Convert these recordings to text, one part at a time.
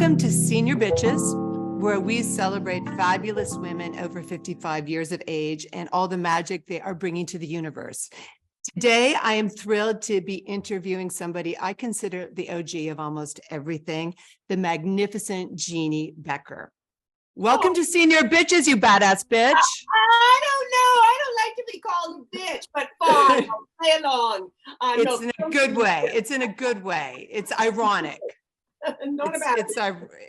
Welcome to Senior Bitches, where we celebrate fabulous women over 55 years of age and all the magic they are bringing to the universe. Today, I am thrilled to be interviewing somebody I consider the OG of almost everything, the magnificent Jeanne Beker. Welcome to Senior Bitches, you badass bitch. I don't know. I don't like to be called a bitch, but fine, I'll play along. It's in a good way. It's in a good way. It's ironic.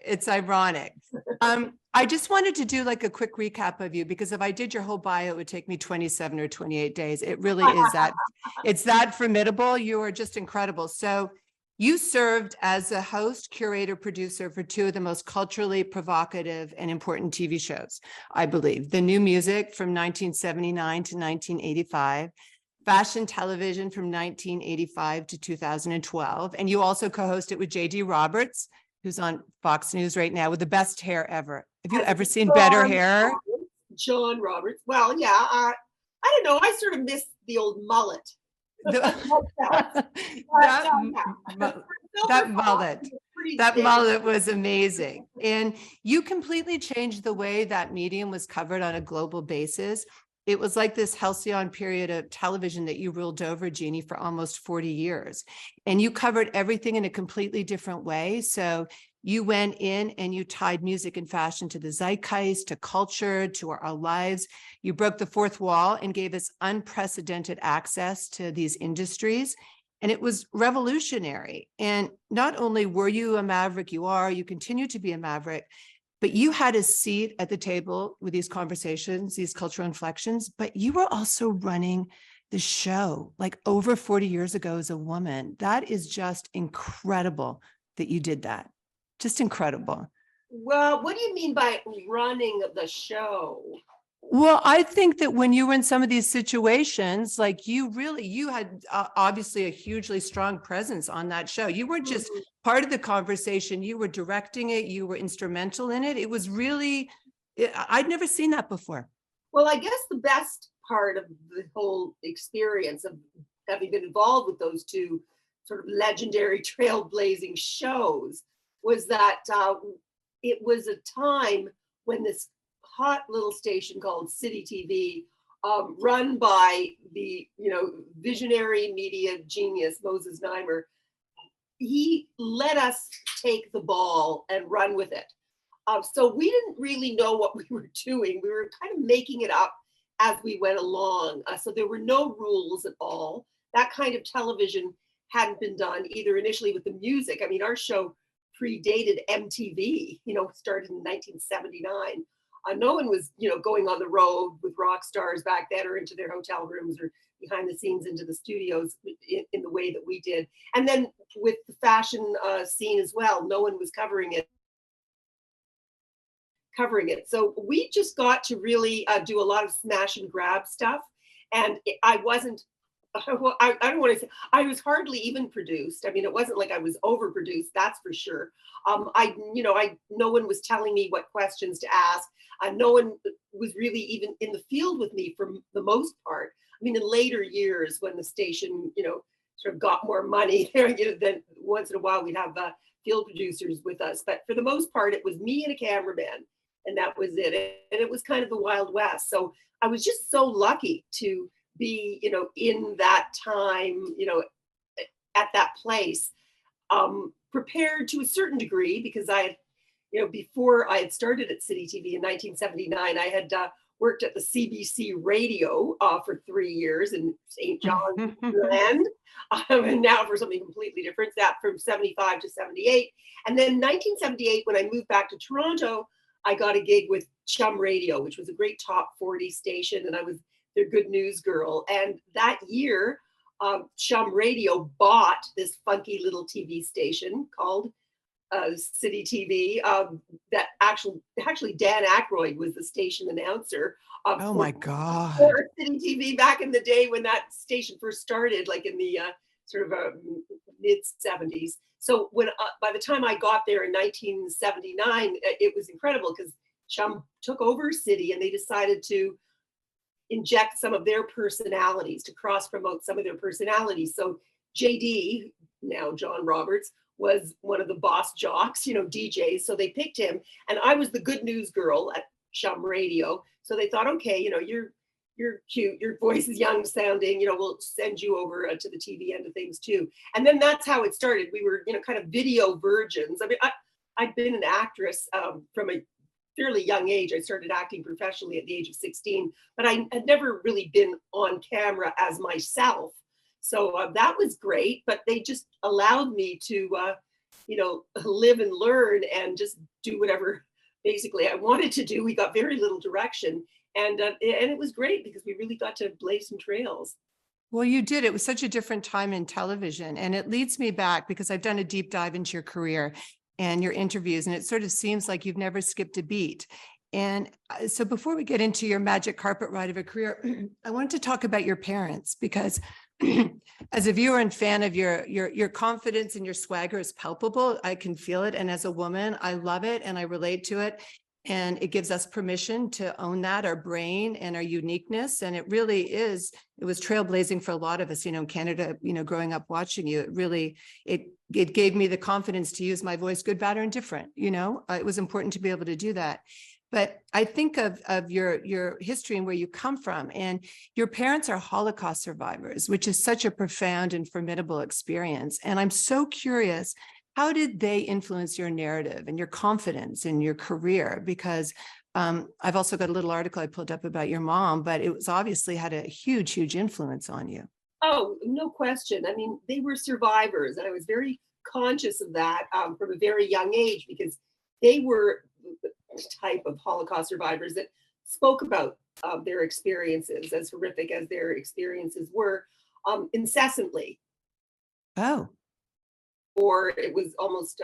It's ironic. I just wanted to do like a quick recap of you, because if I did your whole bio, it would take me 27 or 28 days. It really is that, it's that formidable. You are just incredible. So you served as a host, curator, producer for two of the most culturally provocative and important TV shows, I believe. The New Music from 1979 to 1985. Fashion Television from 1985 to 2012. And you also co-hosted with J.D. Roberts, who's on Fox News right now with the best hair ever. Have you ever seen better hair? John Roberts. Well, yeah, I don't know. I sort of miss the old mullet. That mullet was amazing. And you completely changed the way that medium was covered on a global basis. It was like this halcyon period of television that you ruled over, Jeanne, for almost 40 years. And you covered everything in a completely different way. So you went in and you tied music and fashion to the zeitgeist, to culture, to our lives. You broke the fourth wall and gave us unprecedented access to these industries. And it was revolutionary. And not only were you a maverick, you continue to be a maverick, but you had a seat at the table with these conversations, these cultural inflections, but you were also running the show like over 40 years ago as a woman. That is just incredible that you did that. Just incredible. Well, what do you mean by running the show? Well, I think that when you were in some of these situations, like you had obviously a hugely strong presence on that show. You weren't just part of the conversation, you were directing it, you were instrumental in it. It was really, I'd never seen that before. Well, I guess the best part of the whole experience of having been involved with those two sort of legendary trailblazing shows was that it was a time when this hot little station called City TV, run by the visionary media genius Moses Neimer, he let us take the ball and run with it. So we didn't really know what we were doing. We were kind of making it up as we went along. So there were no rules at all. That kind of television hadn't been done either initially with the music. I mean, our show predated MTV, started in 1979. No one was, going on the road with rock stars back then or into their hotel rooms or behind the scenes into the studios in the way that we did. And then with the fashion scene as well, no one was covering it. So we just got to really do a lot of smash and grab stuff. And I don't want to say, I was hardly even produced. I mean, it wasn't like I was overproduced, that's for sure. No one was telling me what questions to ask. No one was really even in the field with me for the most part. I mean, in later years when the station, sort of got more money, then once in a while we'd have field producers with us. But for the most part, it was me and a cameraman, and that was it. And it was kind of the Wild West. So I was just so lucky to be, in that time, at that place, prepared to a certain degree, because I had, before I had started at City TV in 1979, I had worked at the CBC radio for 3 years in St. John's Land, and now for something completely different, that from 75 to 78. And then 1978, when I moved back to Toronto, I got a gig with Chum Radio, which was a great top 40 station, and I was their good news girl. And that year, Chum Radio bought this funky little TV station called City TV. That actually Dan Aykroyd was the station announcer. Oh my God! For City TV back in the day when that station first started, like in the sort of mid 70s. So when by the time I got there in 1979, it was incredible because Chum took over City and they decided to inject some of their personalities, to cross promote some of their personalities. So JD, now John Roberts, was one of the boss jocks, DJs. So they picked him, and I was the good news girl at Shum Radio. So they thought, okay, you're cute, your voice is young sounding, we'll send you over to the TV end of things too. And then that's how it started. We were, kind of video virgins. I mean, I'd been an actress from a fairly young age. I started acting professionally at the age of 16, but I had never really been on camera as myself. So that was great, but they just allowed me to, live and learn and just do whatever basically I wanted to do. We got very little direction, and it was great because we really got to blaze some trails. Well, you did. It was such a different time in television. And it leads me back because I've done a deep dive into your career and your interviews, and it sort of seems like you've never skipped a beat. And so before we get into your magic carpet ride of a career, I wanted to talk about your parents, because as a viewer and fan of your confidence and your swagger is palpable. I can feel it. And as a woman, I love it and I relate to it. And it gives us permission to own that, our brain and our uniqueness. And it really is, it was trailblazing for a lot of us, in Canada, growing up watching you. It really, it gave me the confidence to use my voice, good, bad, or indifferent. It was important to be able to do that. But I think of your history and where you come from, and your parents are Holocaust survivors, which is such a profound and formidable experience. And I'm so curious, how did they influence your narrative and your confidence in your career? Because I've also got a little article I pulled up about your mom, but it was obviously had a huge, huge influence on you. Oh, no question. I mean, they were survivors, and I was very conscious of that from a very young age, because they were the type of Holocaust survivors that spoke about their experiences, as horrific as their experiences were, incessantly. Oh. Or it was almost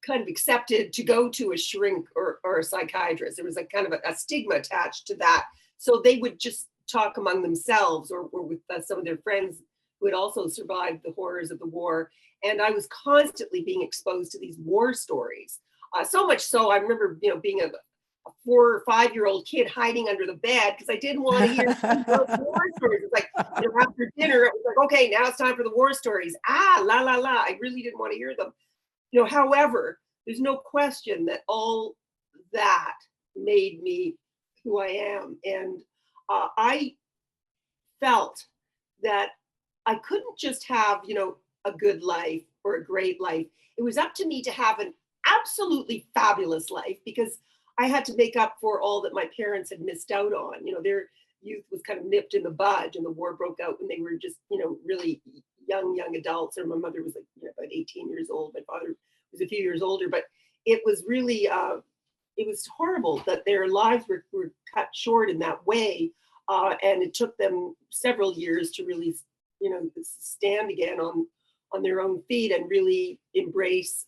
kind of accepted to go to a shrink or a psychiatrist. There was a kind of a stigma attached to that. So they would just talk among themselves or with some of their friends who had also survived the horrors of the war. And I was constantly being exposed to these war stories. So much so, I remember, being a 4 or 5-year-old kid hiding under the bed because I didn't want to hear war stories. It's like, after dinner, it was like, okay, now it's time for the war stories. La, la, la. I really didn't want to hear them. However, there's no question that all that made me who I am. And I felt that I couldn't just have, a good life or a great life. It was up to me to have an absolutely fabulous life, because I had to make up for all that my parents had missed out on. Their youth was kind of nipped in the bud, and the war broke out when they were just, really young adults. Or my mother was like about 18 years old. My father was a few years older, but it was really, it was horrible that their lives were cut short in that way. And it took them several years to really, stand again on their own feet and really embrace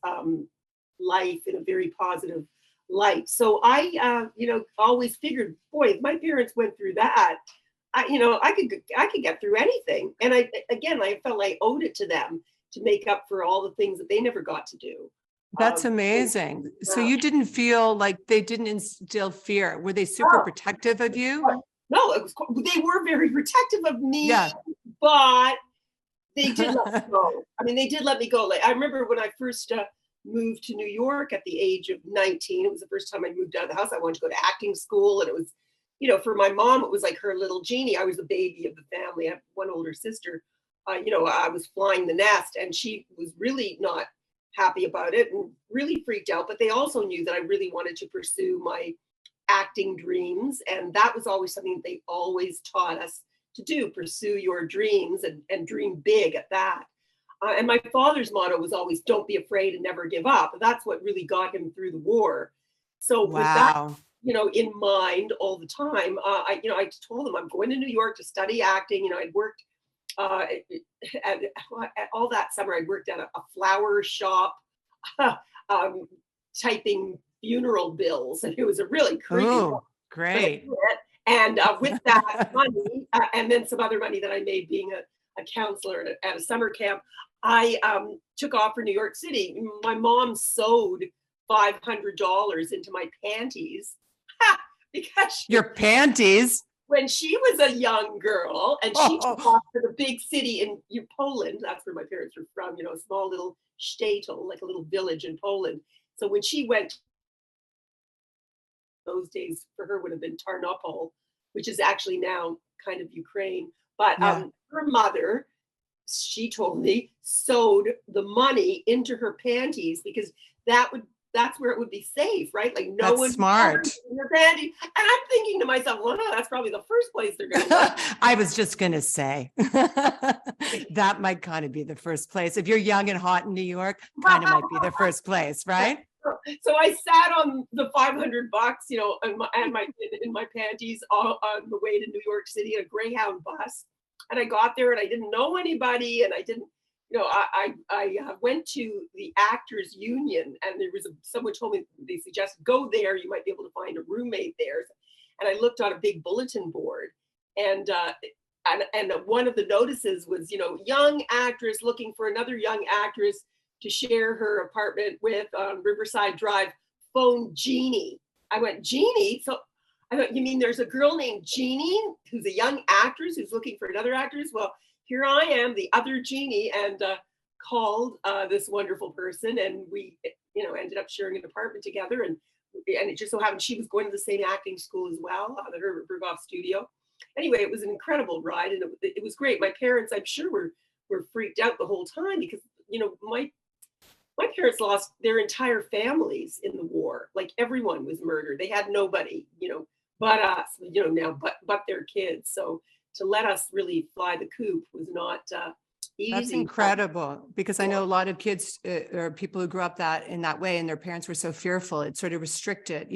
life in a very positive light. So I, always figured, boy, if my parents went through that, I could get through anything. And I felt I owed it to them to make up for all the things that they never got to do. That's amazing. So you didn't feel like they didn't instill fear. Were they super protective of you? No, they were very protective of me, yeah. But they did let me go. I mean, they did let me go. Like, I remember when I first moved to New York at the age of 19. It was the first time I moved out of the house. I wanted to go to acting school, and it was, for my mom, it was like her little genie. I was the baby of the family. I have one older sister. I was flying the nest, and she was really not happy about it and really freaked out. But they also knew that I really wanted to pursue my acting dreams, and that was always something that they always taught us to do: pursue your dreams and dream big at that. And my father's motto was always, don't be afraid and never give up. That's what really got him through the war. So with that, in mind all the time, I told him I'm going to New York to study acting. I'd worked all that summer. I worked at a flower shop, typing funeral bills, and it was a really creepy. Oh, great. And with that money, and then some other money that I made being a counselor at a summer camp, I took off for New York City. My mom sewed $500 into my panties because your panties. when she was a young girl and she took Oh, off to the big city in Poland, that's where my parents were from, a small little shtetl, like a little village in Poland. So when she went, those days for her would have been Tarnopol, which is actually now kind of Ukraine. But yeah, her mother, she told me, sewed the money into her panties because that's where it would be safe, right? Like no that's one smart. in your panties. And I'm thinking to myself, well, no, that's probably the first place they're going to look. I was just going to say that might kind of be the first place. If you're young and hot in New York, kind of might be the first place, right? So I sat on the $500, in my panties on the way to New York City in a Greyhound bus, and I got there and I didn't know anybody, and I didn't, I went to the Actors Union, and there was someone told me they suggested go there, you might be able to find a roommate there, and I looked on a big bulletin board, and one of the notices was, young actress looking for another young actress to share her apartment with on Riverside Drive, phone Jeannie. I went, Jeannie? So I thought, you mean there's a girl named Jeannie who's a young actress who's looking for another actress? Well, here I am, the other Jeannie, and called this wonderful person, and we, ended up sharing an apartment together, and it just so happened she was going to the same acting school as well, the Herbert Berghoff Studio. Anyway, it was an incredible ride, and it was great. My parents, I'm sure, were freaked out the whole time because, my parents lost their entire families in the war. Like everyone was murdered. They had nobody, but us, now, but their kids. So to let us really fly the coop was not easy. That's incredible, because I know a lot of kids or people who grew up in that way, and their parents were so fearful. It sort of restricted,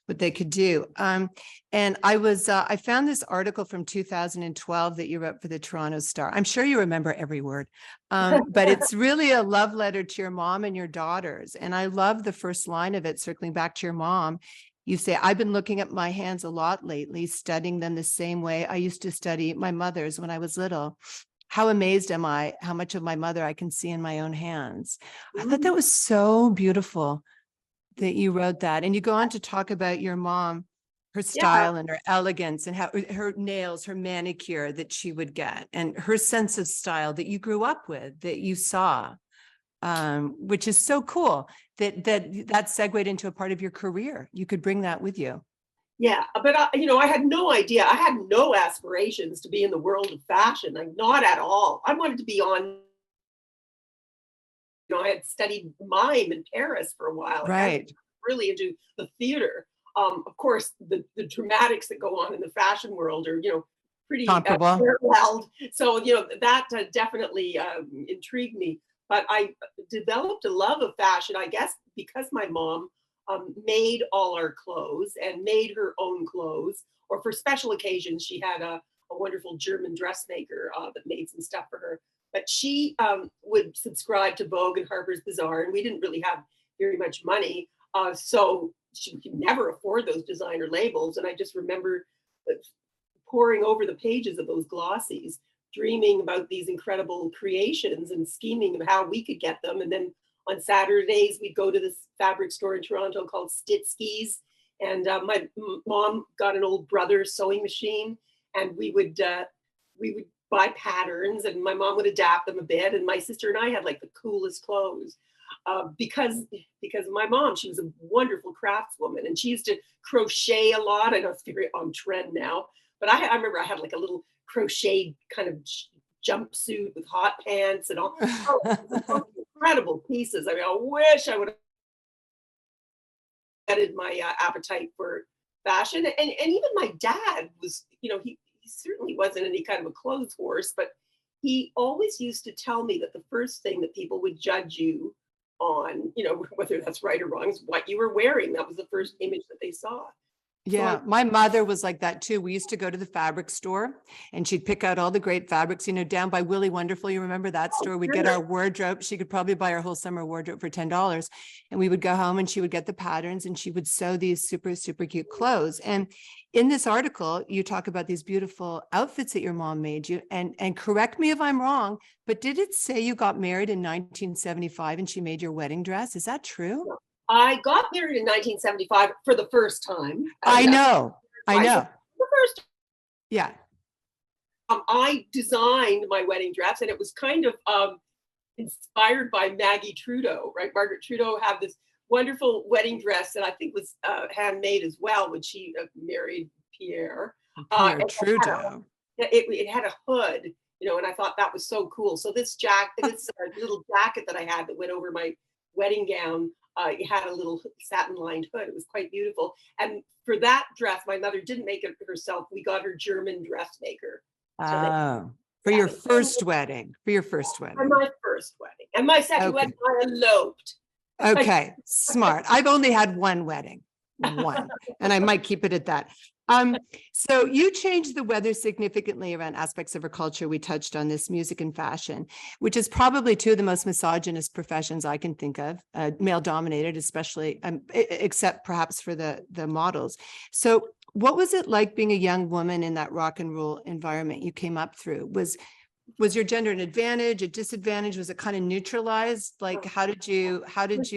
what they could do. And I found this article from 2012 that you wrote for the Toronto Star. I'm sure you remember every word, but it's really a love letter to your mom and your daughters. And I love the first line of it, circling back to your mom. You say, I've been looking at my hands a lot lately, studying them the same way I used to study my mother's when I was little. How amazed am I how much of my mother I can see in my own hands. I thought that was so beautiful that you wrote that. And you go on to talk about your mom, her style and her elegance, and how her nails, her manicure that she would get, and her sense of style that you grew up with, that you saw, which is so cool that segued into a part of your career. You could bring that with you. Yeah, but I had no idea. I had no aspirations to be in the world of fashion, like not at all. I wanted to be on. I had studied mime in Paris for a while. Like I was really into the theater. Of course, the dramatics that go on in the fashion world are, pretty paralleled. So, that definitely intrigued me. But I developed a love of fashion, I guess, because my mom made all our clothes and made her own clothes, or for special occasions she had a wonderful German dressmaker that made some stuff for her, but she would subscribe to Vogue and Harper's Bazaar, and we didn't really have very much money, so she could never afford those designer labels. And I just remember poring over the pages of those glossies, dreaming about these incredible creations and scheming of how we could get them. And then on Saturdays, we'd go to this fabric store in Toronto called Stitsky's. And my mom got an old Brothers sewing machine, and we would buy patterns, and my mom would adapt them a bit. And my sister and I had like the coolest clothes because my mom, she was a wonderful craftswoman, and she used to crochet a lot. I know it's very on trend now, but I remember I had like a little crochet kind of jumpsuit with hot pants and all. Incredible pieces. I mean, I wish I would have added my appetite for fashion. And even my dad was, he certainly wasn't any kind of a clothes horse, but he always used to tell me that the first thing that people would judge you on, whether that's right or wrong, is what you were wearing. That was the first image that they saw. Yeah, my mother was like that too. We used to go to the fabric store, and she'd pick out all the great fabrics, down by Willy Wonderful. You remember that store? We'd get our wardrobe. She could probably buy our whole summer wardrobe for $10. And we would go home, and she would get the patterns, and she would sew these super, super cute clothes. And in this article, you talk about these beautiful outfits that your mom made you. And correct me if I'm wrong, but did it say you got married in 1975 and she made your wedding dress? Is that true? I got married in 1975 for the first time. I know. the first Yeah. I designed my wedding dress, and it was kind of inspired by Maggie Trudeau, right? Margaret Trudeau had this wonderful wedding dress that I think was handmade as well when she married Pierre. Pierre And Trudeau. it had a hood, and I thought that was so cool. So this little jacket that I had that went over my wedding gown, it had a little satin-lined hood. It was quite beautiful. And for that dress, my mother didn't make it herself. We got her German dressmaker. Oh, for your first wedding. For your first wedding. For my first wedding. And my second wedding, I eloped. Okay, smart. I've only had one wedding, one, and I might keep it at that. So you changed the weather significantly around aspects of our culture. We touched on this, music and fashion, which is probably two of the most misogynist professions I can think of, male dominated, especially, except perhaps for the models. So what was it like being a young woman in that rock and roll environment you came up through? Was your gender an advantage, a disadvantage? Was it kind of neutralized? Like, how did you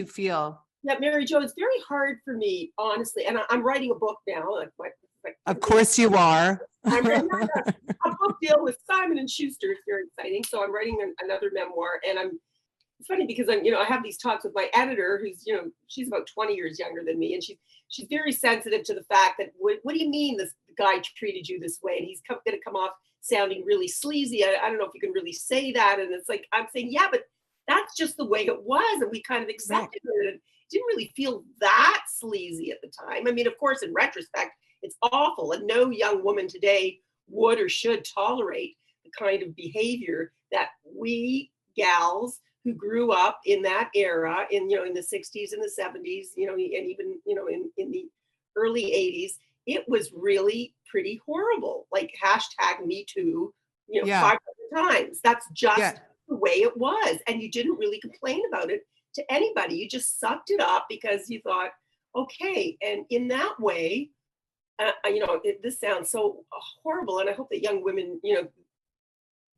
feel? Yeah, Mary Jo, it's very hard for me, honestly. And I'm writing a book now. Of course you are. I'm writing a book deal with Simon and Schuster. It's very exciting. So I'm writing another memoir, and it's funny because I have these talks with my editor, who's, she's about 20 years younger than me, and she's very sensitive to the fact that what do you mean this guy treated you this way, and he's going to come off sounding really sleazy. I don't know if you can really say that, and it's like I'm saying, yeah, but that's just the way it was, and we kind of accepted it. And didn't really feel that sleazy at the time. I mean, of course, in retrospect, it's awful, and no young woman today would or should tolerate the kind of behavior that we gals who grew up in that era, in the 60s and the 70s, and even in the early 80s, it was really pretty horrible. Like #MeToo, 500 times. That's just the way it was, and you didn't really complain about it to anybody. You just sucked it up because you thought, okay. And in that way, this sounds so horrible, and I hope that young women,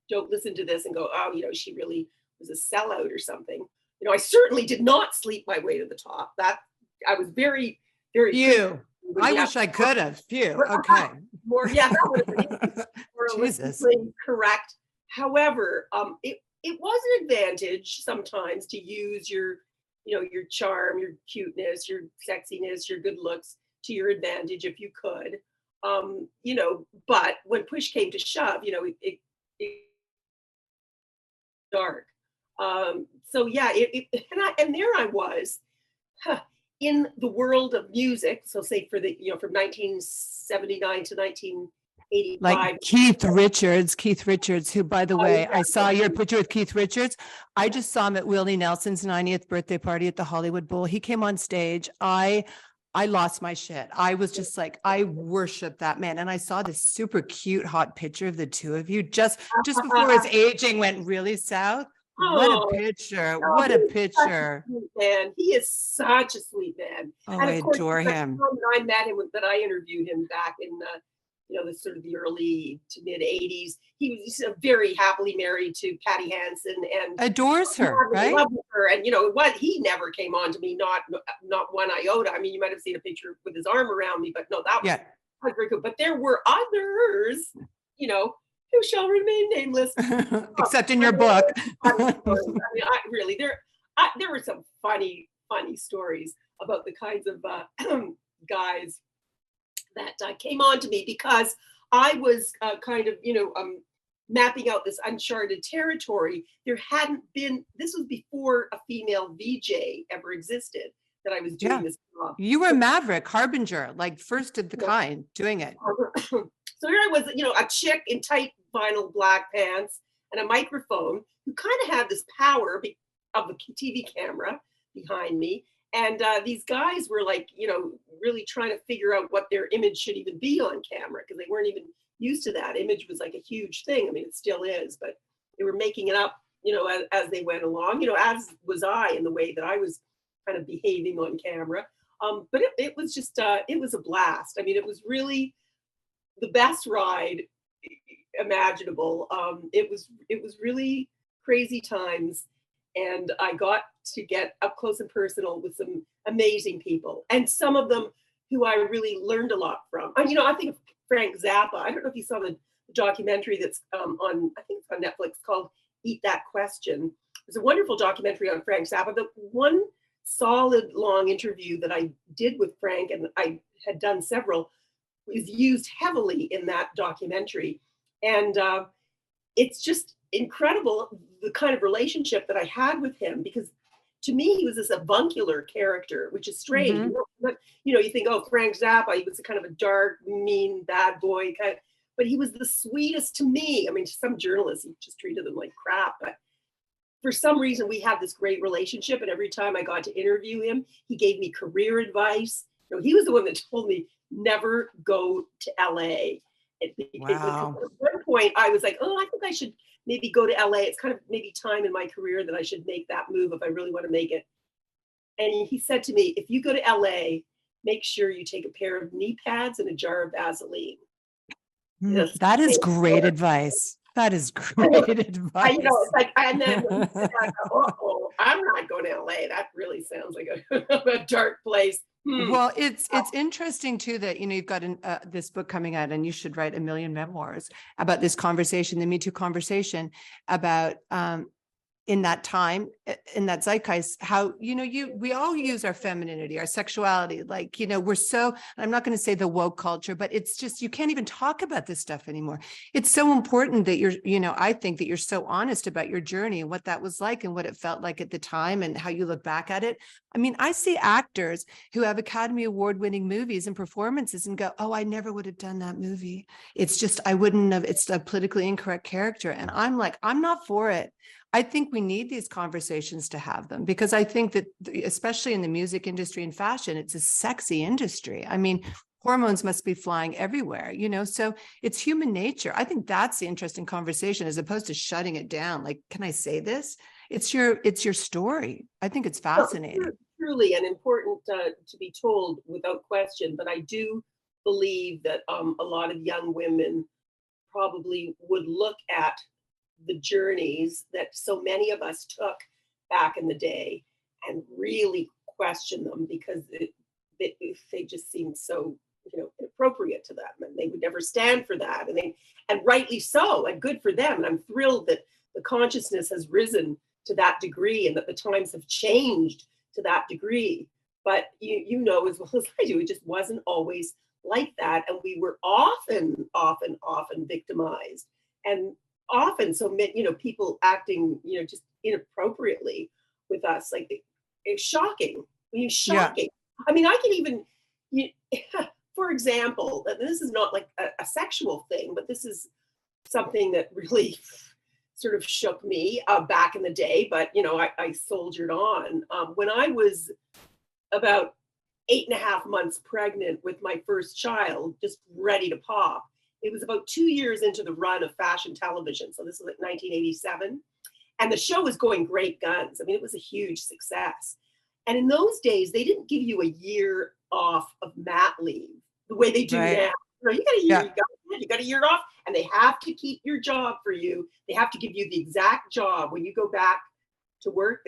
don't listen to this and go, oh, she really was a sellout or something. I certainly did not sleep my way to the top. That I was very, very few. I wish I could have. Few. Okay. More, yeah, that would have been more correct. However, it was an advantage sometimes to use your charm, your cuteness, your sexiness, your good looks to your advantage if you could. But when push came to shove, it dark. So yeah, and there I was in the world of music. So say from 1979 to 1985. Like Keith Richards, who, by the way, I saw your picture with Keith Richards. I just saw him at Willie Nelson's 90th birthday party at the Hollywood Bowl. He came on stage. I lost my shit. I was just like, I worship that man. And I saw this super cute, hot picture of the two of you just before his aging went really south. What a picture. What a picture. Man, he is such a sweet man. Oh, and I adore him. I met him, that I interviewed him back in the sort of the early to mid 80s. He was very happily married to Patty Hansen and adores her, right? Loved her. And he never came on to me, not one iota. I mean, you might have seen a picture with his arm around me, but no, that was very good. But there were others, who shall remain nameless, except in your book. I mean, there were some funny stories about the kinds of guys that came on to me because I was kind of, mapping out this uncharted territory. There hadn't been, this was before a female VJ ever existed that I was doing this job. You were Maverick, harbinger, like first of the kind doing it. So here I was, a chick in tight vinyl black pants and a microphone who kind of had this power of the TV camera behind me. And these guys were like, really trying to figure out what their image should even be on camera because they weren't even used to that. Image was like a huge thing. I mean, it still is, but they were making it up, as they went along, as was I in the way that I was kind of behaving on camera. But it was just, it was a blast. I mean, it was really the best ride imaginable. It was really crazy times. And I got to get up close and personal with some amazing people, and some of them who I really learned a lot from. I think, Frank Zappa. I don't know if you saw the documentary that's on, I think it's on Netflix, called Eat That Question. It's a wonderful documentary on Frank Zappa. The one solid long interview that I did with Frank, and I had done several, is used heavily in that documentary. And it's just incredible the kind of relationship that I had with him, because to me he was this avuncular character, which is strange. Mhm. You think, oh, Frank Zappa, he was a kind of a dark, mean, bad boy kind of, but he was the sweetest to me. I mean, to some journalists, he just treated them like crap. But for some reason, we had this great relationship. And every time I got to interview him, he gave me career advice. He was the one that told me never go to LA. Wow. At one point, I was like, oh, I think I should maybe go to LA. It's kind of maybe time in my career that I should make that move if I really want to make it. And he said to me, if you go to LA, make sure you take a pair of knee pads and a jar of Vaseline. Yes. That is great advice. That is great advice. It's like, and then when he said that, oh, I'm not going to LA. That really sounds like a dark place. Well, it's interesting too that, you've got this book coming out, and you should write a million memoirs about this conversation, the Me Too conversation, about in that time, in that zeitgeist, how, we all use our femininity, our sexuality, like, we're so, I'm not going to say the woke culture, but it's just, you can't even talk about this stuff anymore. It's so important that you're, I think that you're so honest about your journey and what that was like and what it felt like at the time and how you look back at it. I mean, I see actors who have Academy Award winning movies and performances and go, oh, I never would have done that movie. It's just, I wouldn't have, it's a politically incorrect character. And I'm like, I'm not for it. I think we need these conversations to have them, because I think that, especially in the music industry and fashion, it's a sexy industry. I mean, hormones must be flying everywhere, so it's human nature. I think that's the interesting conversation, as opposed to shutting it down. Like, can I say this? It's your story. I think it's fascinating. Well, truly and important to be told without question. But I do believe that a lot of young women probably would look at the journeys that so many of us took back in the day and really question them, because they just seemed so inappropriate to them, and they would never stand for that, and rightly so, and good for them. And I'm thrilled that the consciousness has risen to that degree, and that the times have changed to that degree. But you know as well as I do, it just wasn't always like that, and we were often victimized, and often so many, people acting, just inappropriately with us. Like, it's shocking. I mean, shocking. Yeah. I mean, I can even, for example, this is not like a sexual thing, but this is something that really sort of shook me back in the day. But, I soldiered on. When I was about 8.5 months pregnant with my first child, just ready to pop, it was about 2 years into the run of fashion television. So this was like 1987. And the show was going great guns. I mean, it was a huge success. And in those days, they didn't give you a year off of mat leave the way they do now. You got a year, you got a year off, and they have to keep your job for you. They have to give you the exact job when you go back to work.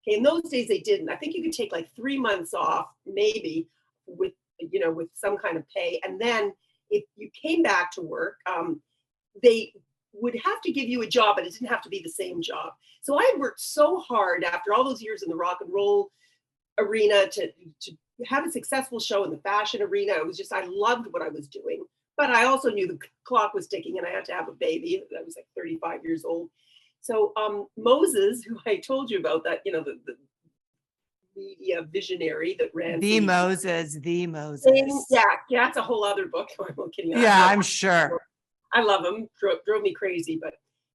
In those days, they didn't. I think you could take like 3 months off, maybe with some kind of pay. And then if you came back to work, they would have to give you a job, but it didn't have to be the same job. So I had worked so hard after all those years in the rock and roll arena to have a successful show in the fashion arena. It was just, I loved what I was doing, but I also knew the clock was ticking and I had to have a baby. I was like 35 years old. So Moses, who I told you about, that, the media visionary that ran the Moses. Yeah, that's a whole other book. I'm kidding. Yeah, I'm sure. I love him. Drove me crazy. But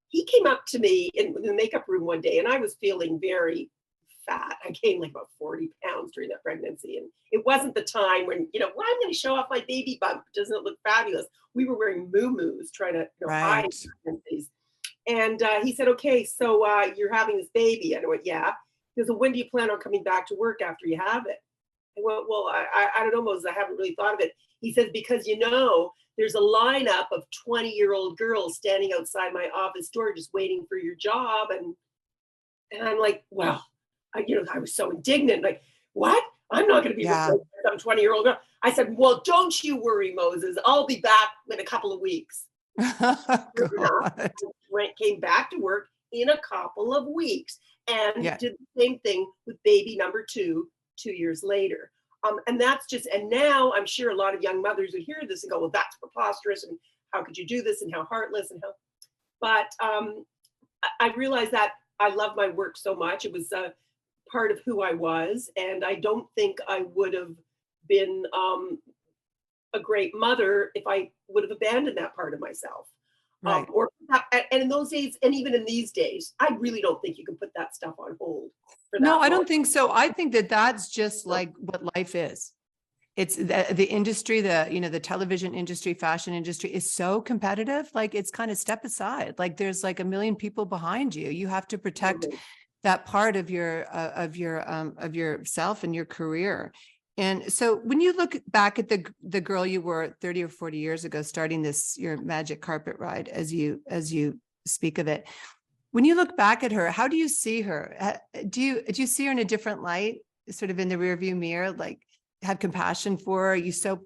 he came up to me in the makeup room one day, and I was feeling very fat. I gained like about 40 pounds during that pregnancy, and it wasn't the time when well, I'm going to show off my baby bump. Doesn't it look fabulous? We were wearing muumuus, trying to hide pregnancies. And he said, "Okay, so you're having this baby." I went, "Yeah." He goes, "Well, when do you plan on coming back to work after you have it?" I went, "Well, I don't know, Moses. I haven't really thought of it." He says, "Because there's a lineup of 20-year-old girls standing outside my office door just waiting for your job." And I'm like, well, I was so indignant. Like, what? I'm not going to be replaced by some 20-year-old girl. I said, well, don't you worry, Moses. I'll be back in a couple of weeks. Sure enough, God. came back to work in a couple of weeks and Yeah. did the same thing with baby number 2 years later. And that's just, and now I'm sure a lot of young mothers would hear this and go, well, that's preposterous. And how could you do this? And how heartless and how, but I realized that I love my work so much. It was part of who I was. And I don't think I would have been a great mother if I would have abandoned that part of myself. Right. And in those days, and even in these days, I really don't think you can put that stuff on hold for No, that I don't long. think so. I think that that's just like what life is. It's the industry, the television industry, fashion industry is so competitive. Like it's kind of step aside. Like there's like a million people behind you. You have to protect that part of yourself and your career. And so when you look back at the girl you were 30 or 40 years ago, starting your magic carpet ride, as you speak of it, when you look back at her, how do you see her? Do you see her in a different light, sort of in the rearview mirror, like have compassion for her? Are you so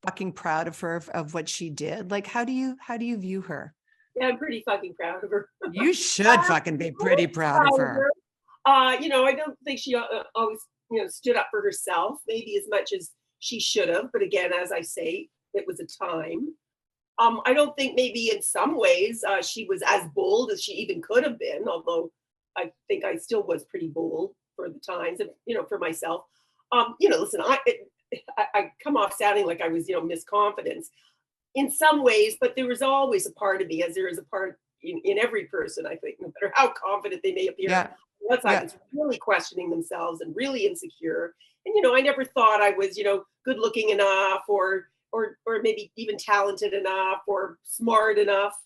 fucking proud of her, of what she did? Like, how do you view her? Yeah, I'm pretty fucking proud of her. You should fucking be pretty proud of her. I don't think she always, stood up for herself, maybe as much as she should have. But again, as I say, it was a time. I don't think maybe in some ways she was as bold as she even could have been, although I think I still was pretty bold for the times and, for myself. Listen, I come off sounding like I was, Miss Confidence in some ways, but there was always a part of me, as there is a part in every person, I think, no matter how confident they may appear. Yeah. Once I was really questioning themselves and really insecure. And, I never thought I was, good looking enough or maybe even talented enough or smart enough.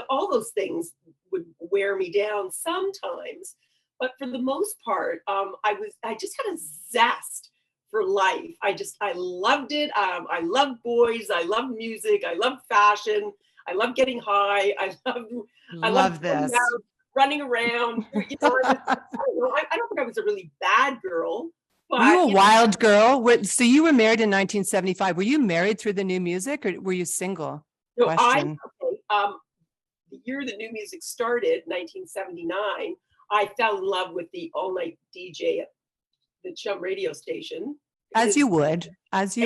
All those things would wear me down sometimes. But for the most part, I just had a zest for life. I loved it. I loved boys. I loved music. I loved fashion. I loved getting high. I loved this. Running around. I don't think I was a really bad girl. But, were you a wild girl? So you were married in 1975. Were you married through the new music, or were you single? No, Question. The year the new music started, 1979, I fell in love with the all-night DJ at the Chum radio station. As you would. And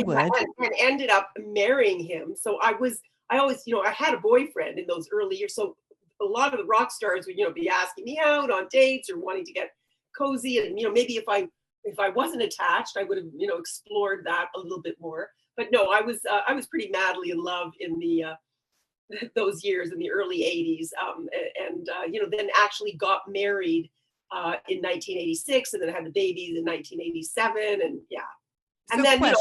ended up marrying him. So I always, I had a boyfriend in those early years. So a lot of the rock stars would, be asking me out on dates or wanting to get cozy. And, maybe if I wasn't attached, I would have, explored that a little bit more. But no, I was pretty madly in love in those years in the early 80s. Then actually got married in 1986 and then had the babies in 1987. And yeah. And then I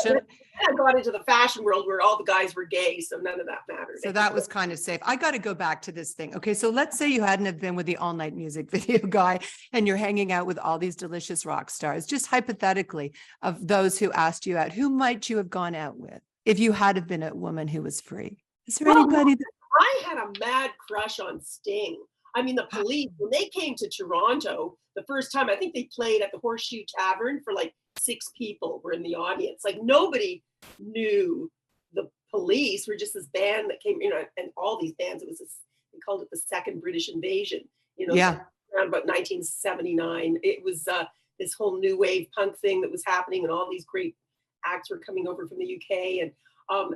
got into the fashion world where all the guys were gay, so none of that mattered. So that was kind of safe. I got to go back to this thing. Okay, so let's say you hadn't have been with the all-night music video guy and you're hanging out with all these delicious rock stars. Just hypothetically, of those who asked you out, who might you have gone out with if you had have been a woman who was free? Is there anybody that... I had a mad crush on Sting. I mean, the Police, when they came to Toronto the first time, I think they played at the Horseshoe Tavern for like 6 people were in the audience. Like nobody knew the Police were just this band that came, and all these bands, they called it the second British invasion, around about 1979. It was this whole new wave punk thing that was happening and all these great acts were coming over from the UK.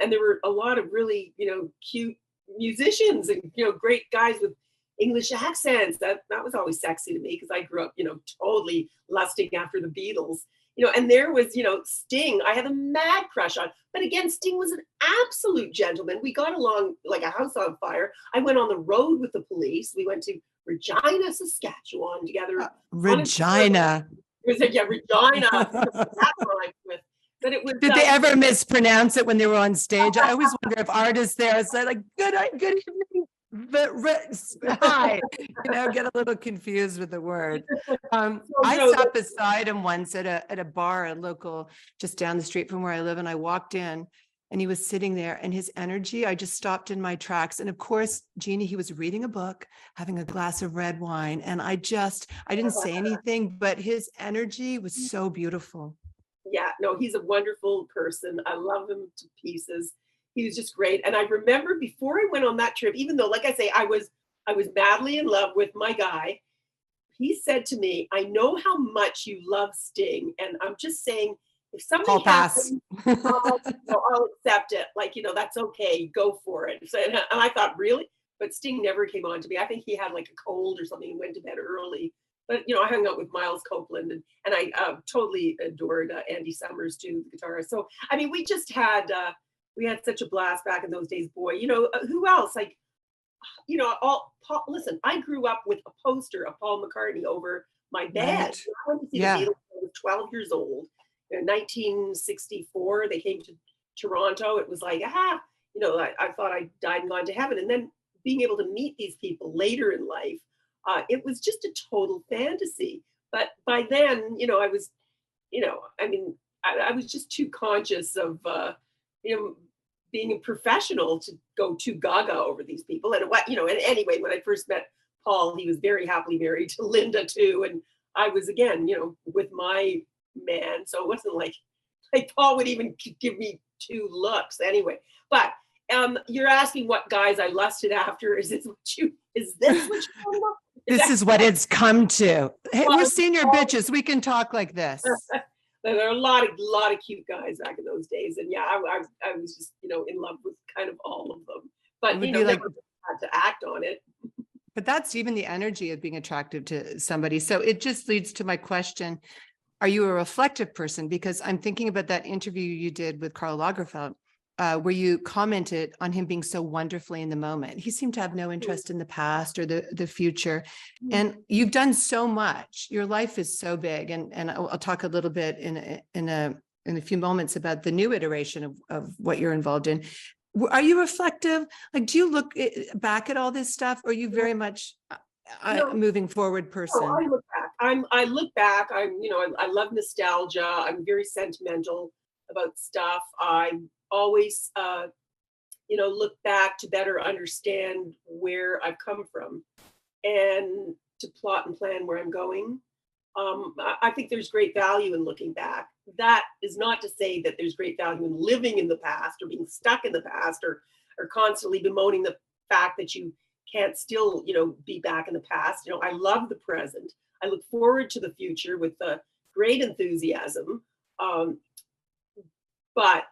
And there were a lot of really, cute musicians and, great guys with English accents. That was always sexy to me because I grew up, totally lusting after the Beatles. And there was, Sting. I had a mad crush on. But again, Sting was an absolute gentleman. We got along like a house on fire. I went on the road with the Police. We went to Regina, Saskatchewan together. Regina. It was Regina. That's what I with. But it was. Did they ever mispronounce it when they were on stage? I always wonder if artists there say like, good evening. But hi, get a little confused with the word. I sat beside him once at a bar, a local, just down the street from where I live, and I walked in, and he was sitting there, and his energy, I just stopped in my tracks. And of course, Jeannie, he was reading a book, having a glass of red wine, and I didn't say anything, but his energy was so beautiful. Yeah, no, he's a wonderful person. I love him to pieces. He was just great. And I remember before I went on that trip, even though, like I say, I was madly in love with my guy, he said to me, I know how much you love Sting. And I'm just saying, if something Hall pass. happens, I'll accept it. Like, that's okay. Go for it. So, and I thought, really? But Sting never came on to me. I think he had like a cold or something and went to bed early. But, I hung out with Miles Copeland, and I totally adored Andy Summers too, the guitarist. So, I mean, we had such a blast back in those days, boy. Who else? Like, listen, I grew up with a poster of Paul McCartney over my bed. Right. I went to see the Yeah. Beatles when I was 12 years old. In 1964, they came to Toronto. It was like, I thought I died and gone to heaven. And then being able to meet these people later in life, it was just a total fantasy. But by then, I was, I mean, I was just too conscious of, being a professional to go too gaga over these people. And and anyway, when I first met Paul, he was very happily married to Linda too. And I was again, with my man. So it wasn't like Paul would even give me two looks anyway. But you're asking what guys I lusted after. Is this what you want? This is what it's come to. Hey, Well, we're senior bitches. We can talk like this. There are a lot of cute guys back in those days, and yeah, I was just in love with kind of all of them, but It would be like, never had to act on it. but that's even the energy of being attractive to somebody. So it just leads to my question. Are you a reflective person? Because I'm thinking about that interview you did with Karl Lagerfeld, where you commented on him being so wonderfully in the moment. He seemed to have no interest in the past or the future. And you've done so much. Your life is so big. And I'll talk a little bit in a few moments about the new iteration of what you're involved in. Are you reflective? Like, do you look back at all this stuff, or are you very much a moving forward person? I look back. I look back. I love nostalgia. I'm very sentimental about stuff. I always look back to better understand where I've come from and to plot and plan where I'm going. I think there's great value in looking back. That is not to say that there's great value in living in the past or being stuck in the past or constantly bemoaning the fact that you can't still, be back in the past. I love the present. I look forward to the future with great enthusiasm. But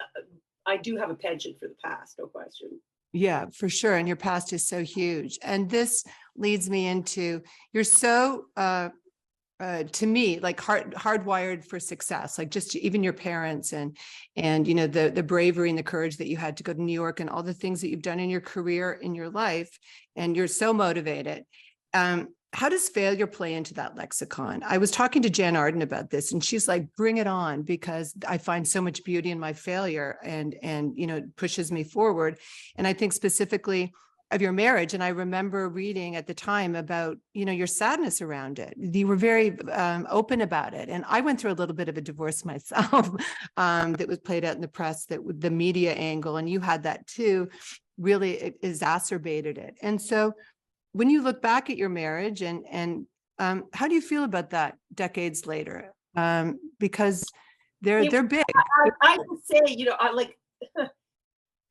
I do have a penchant for the past, no question. Yeah, for sure. And your past is so huge. And this leads me into, you're so, to me, like hardwired for success, like just even your parents and the bravery and the courage that you had to go to New York and all the things that you've done in your career, in your life, and you're so motivated. How does failure play into that lexicon? I was talking to Jan Arden about this, and she's like, bring it on, because I find so much beauty in my failure and it pushes me forward. And I think specifically of your marriage. And I remember reading at the time about, your sadness around it. You were very open about it. And I went through a little bit of a divorce myself that was played out in the press, that the media angle, and you had that too, really exacerbated it. And so when you look back at your marriage and how do you feel about that decades later? Because they're big. I would say,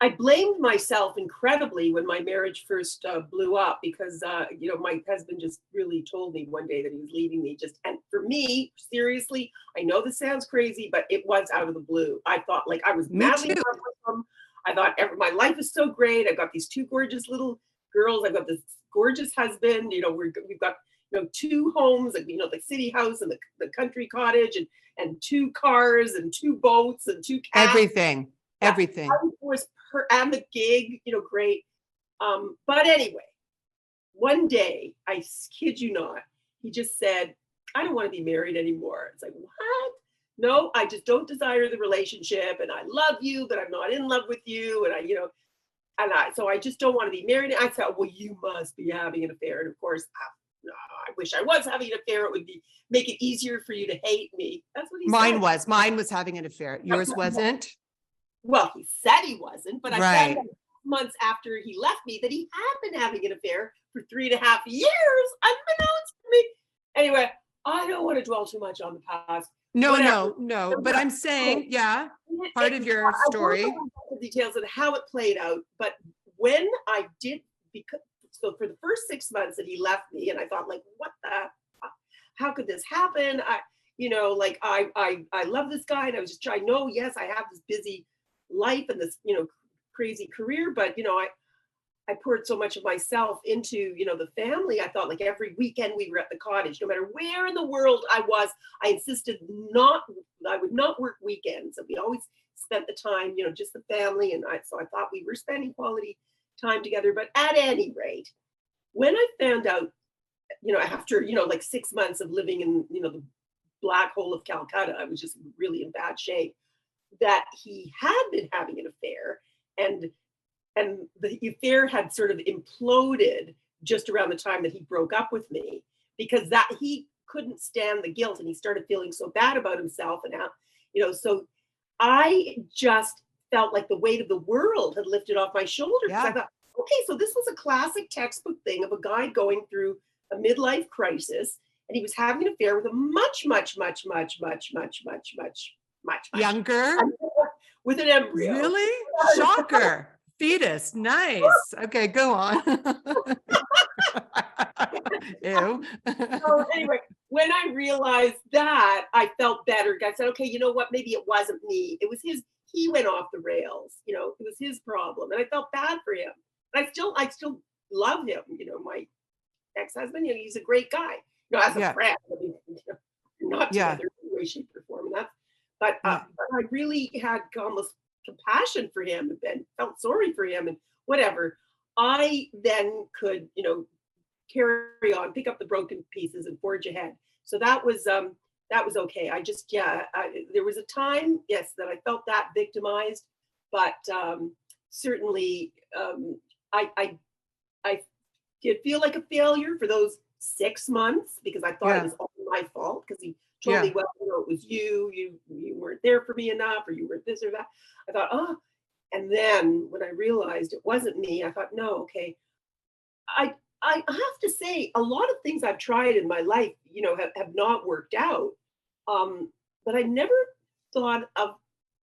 I blamed myself incredibly when my marriage first blew up because, my husband just really told me one day that he was leaving me. And for me, seriously, I know this sounds crazy, but it was out of the blue. I thought I was madly in love with him. I thought my life is so great. I've got these two gorgeous little girls. I've got this gorgeous husband. We've got two homes, the city house and the country cottage, and two cars and two boats and two cats. Everything. Was and the gig, great. But anyway, one day, I kid you not, he just said, I don't want to be married anymore. It's like, what? No, I just don't desire the relationship, and I love you, but I'm not in love with you. And so I just don't want to be married. And I said, well, you must be having an affair. And of course, no, I wish I was having an affair. It would make it easier for you to hate me. That's what he said. Mine was having an affair. Yours wasn't? Well, he said he wasn't, but I Right. found out months after he left me that he had been having an affair for 3.5 years, unbeknownst to me. Anyway, I don't want to dwell too much on the past. No, Whatever. no, no. But I'm saying, yeah, part of your I won't go story. into the details of how it played out, but when I did, because so for the first 6 months that he left me, and I thought, like, what the, how could this happen? Like I love this guy, and I was just trying. No, yes, I have this busy life and this, crazy career, but I poured so much of myself into, the family. I thought, like, every weekend we were at the cottage, no matter where in the world I was. I insisted I would not work weekends. And we always spent the time, just the family. And so I thought we were spending quality time together. But at any rate, when I found out, after, like 6 months of living in, the black hole of Calcutta, I was just really in bad shape, that he had been having an affair, and the affair had sort of imploded just around the time that he broke up with me, because that he couldn't stand the guilt, and he started feeling so bad about himself. And how, so I just felt like the weight of the world had lifted off my shoulders. I thought, okay, so this was a classic textbook thing of a guy going through a midlife crisis, and he was having an affair with a much Younger. with an embryo. Really? Shocker. Fetus. Nice. Okay, go on. Ew. So anyway, when I realized that, I felt better. I said, okay, you know what? Maybe it wasn't me. It was his. He went off the rails. It was his problem, and I felt bad for him. And I still love him. My ex-husband. He's a great guy. As a friend. I mean, not together in any way, shape, or form. And but I really had almost compassion for him and felt sorry for him and whatever. I then could, carry on, pick up the broken pieces and forge ahead. So that was okay. I just, there was a time, yes, that I felt that victimized, but certainly I did feel like a failure for those 6 months, because I thought it was all my fault, because he told me, well, it was you weren't there for me enough, or you were this or that. I thought, oh, and then when I realized it wasn't me, I thought, no, okay. I have to say, a lot of things I've tried in my life, have not worked out. But I never thought of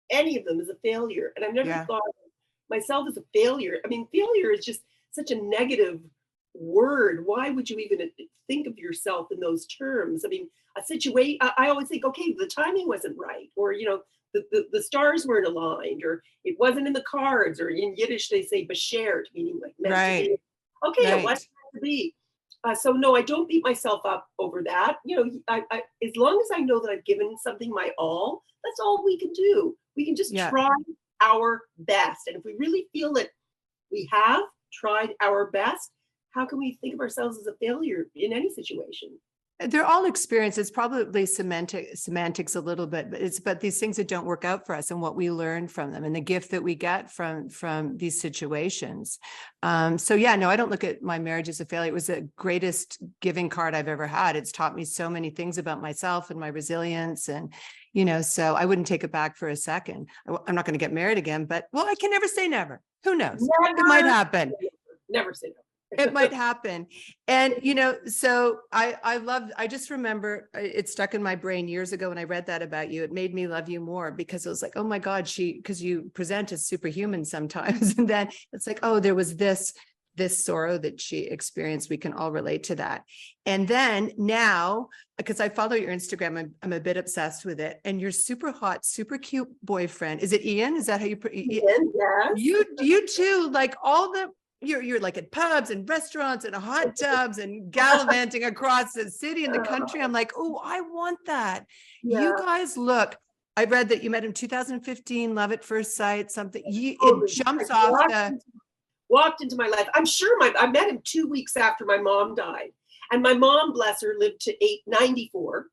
any of them as a failure. And I've never thought of myself as a failure. I mean, failure is just such a negative word. Why would you even think of yourself in those terms? I mean, a situation, I always think, okay, the timing wasn't right, or, the stars weren't aligned, or it wasn't in the cards, or in Yiddish, they say beshert, meaning like meant to be. Okay, it wasn't meant to be. So no, I don't beat myself up over that. I as long as I know that I've given something my all, that's all we can do. We can just try our best. And if we really feel that we have tried our best, how can we think of ourselves as a failure in any situation? They're all experiences, probably semantics a little bit, but these things that don't work out for us and what we learn from them and the gift that we get from these situations. So yeah, no, I don't look at my marriage as a failure. It was the greatest giving card I've ever had. It's taught me so many things about myself and my resilience, and so I wouldn't take it back for a second. I'm not going to get married again, but well, I can never say never. Who knows? It might happen. Never say never. It might happen. And, so I just remember it stuck in my brain years ago when I read that about you. It made me love you more, because it was like, oh my God, because you present as superhuman sometimes. And then it's like, oh, there was this sorrow that she experienced. We can all relate to that. And then now, because I follow your Instagram, I'm a bit obsessed with it. And your super hot, super cute boyfriend, is it Ian? Is that how you put Ian? Yes. You too, like all the, you're like at pubs and restaurants and hot tubs and gallivanting across the city and the country. I'm like, oh, I want that. Yeah. You guys look. I read that you met in 2015, love at first sight, something. It jumps off walked into my life. I'm sure I met him 2 weeks after my mom died. And my mom, bless her, lived to 94.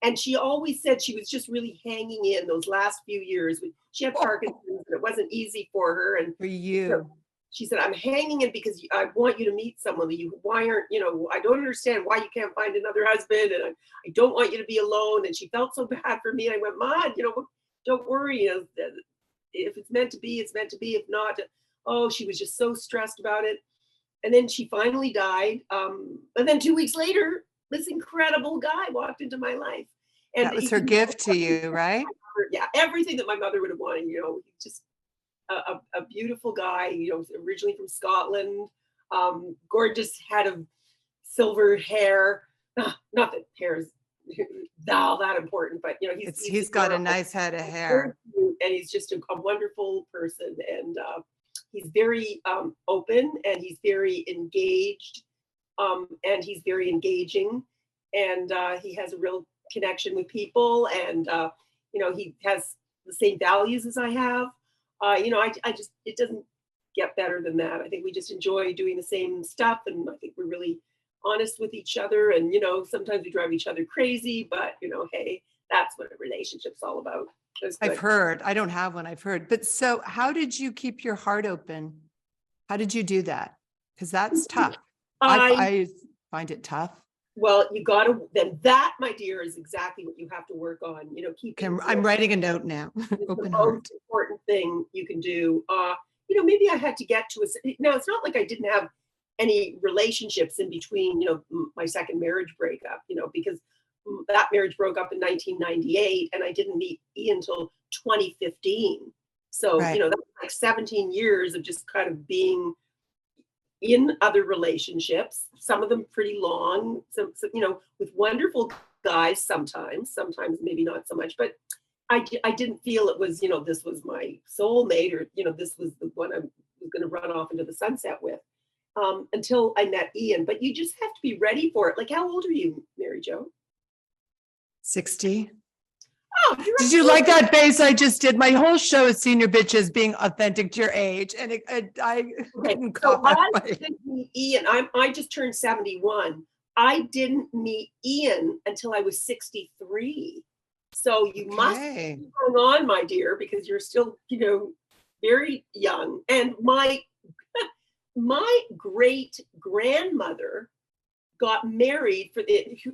And she always said she was just really hanging in those last few years. She had Parkinson's, and it wasn't easy for her. And for you. So, she said, I'm hanging in because I want you to meet someone. Why aren't, I don't understand why you can't find another husband. And I don't want you to be alone. And she felt so bad for me. And I went, Mom, don't worry. If it's meant to be, it's meant to be. If not, she was just so stressed about it. And then she finally died. And then 2 weeks later, this incredible guy walked into my life. And That was her gift to you, right? yeah, everything that my mother would have wanted, just a beautiful guy, originally from Scotland, gorgeous head of silver hair. Not that hair is all that important, but He's got a nice head of hair. And he's just a wonderful person, and he's very open, and he's very engaged, and he's very engaging, and he has a real connection with people, and he has the same values as I have. I just, it doesn't get better than that. I think we just enjoy doing the same stuff, and I think we're really honest with each other, and sometimes we drive each other crazy, but hey, that's what a relationship's all about. I've heard. I don't have one. I've heard. But so how did you keep your heart open? How did you do that? Because that's tough. I find it tough. Well, then that, my dear, is exactly what you have to work on. I'm writing a note now. Open the heart. most important thing you can do. Maybe I had to get to now it's not like I didn't have any relationships in between, my second marriage breakup, because that marriage broke up in 1998 and I didn't meet Ian until 2015. So, right. That was like 17 years of just kind of being in other relationships, some of them pretty long, some with wonderful guys sometimes maybe not so much, but I didn't feel it was, this was my soulmate, or, this was the one I was going to run off into the sunset with, until I met Ian. But you just have to be ready for it. Like, how old are you, Mary Jo? 60. Oh, did you like that face I just did? My whole show is senior bitches being authentic to your age, and I didn't so I didn't meet Ian. I just turned 71. I didn't meet Ian until I was 63. So you must be going on, my dear, because you're still, very young. And my great grandmother got married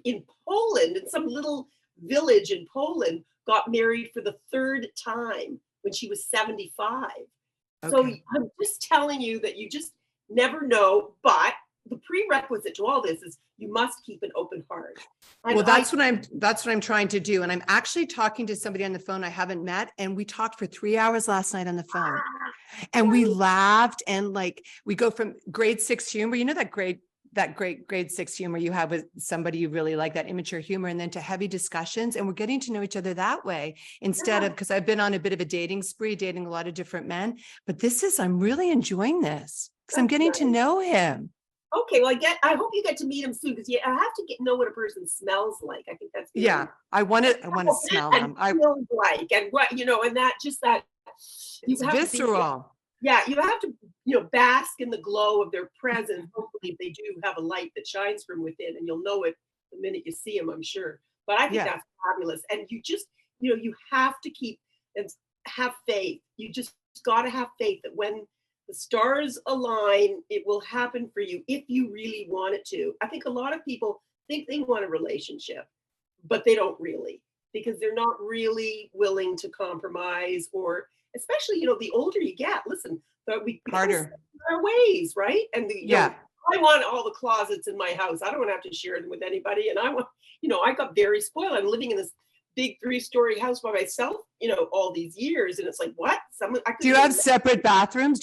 in Poland, in some little village in Poland, got married for the third time when she was 75. Okay. So I'm just telling you that you just never know, but the prerequisite to all this is you must keep an open heart. And well, that's what I'm trying to do. And I'm actually talking to somebody on the phone I haven't met. And we talked for 3 hours last night on the phone, and we laughed, and like, we go from grade 6 humor, that great grade 6 humor you have with somebody you really like, that immature humor, and then to heavy discussions. And we're getting to know each other that way instead of, because I've been on a bit of a dating spree, dating a lot of different men, but I'm really enjoying this because I'm getting to know him. Okay, well, I hope you get to meet him soon, because I have to know what a person smells like. I think that's really, I want to smell them. I feel like, and what, and that it's visceral. You have to, bask in the glow of their presence. Hopefully they do have a light that shines from within, and you'll know it the minute you see them, I'm sure. But I think that's fabulous. And you just, you have to keep and have faith. You just got to have faith that when the stars align, it will happen for you if you really want it to. I think a lot of people think they want a relationship, but they don't really, because they're not really willing to compromise, or especially, the older you get, listen, we harder our ways, right? And I want all the closets in my house. I don't want to have to share them with anybody. And I want, I got very spoiled. I'm living in this big 3-story house by myself, all these years. And it's like, what? Do you have separate bathrooms?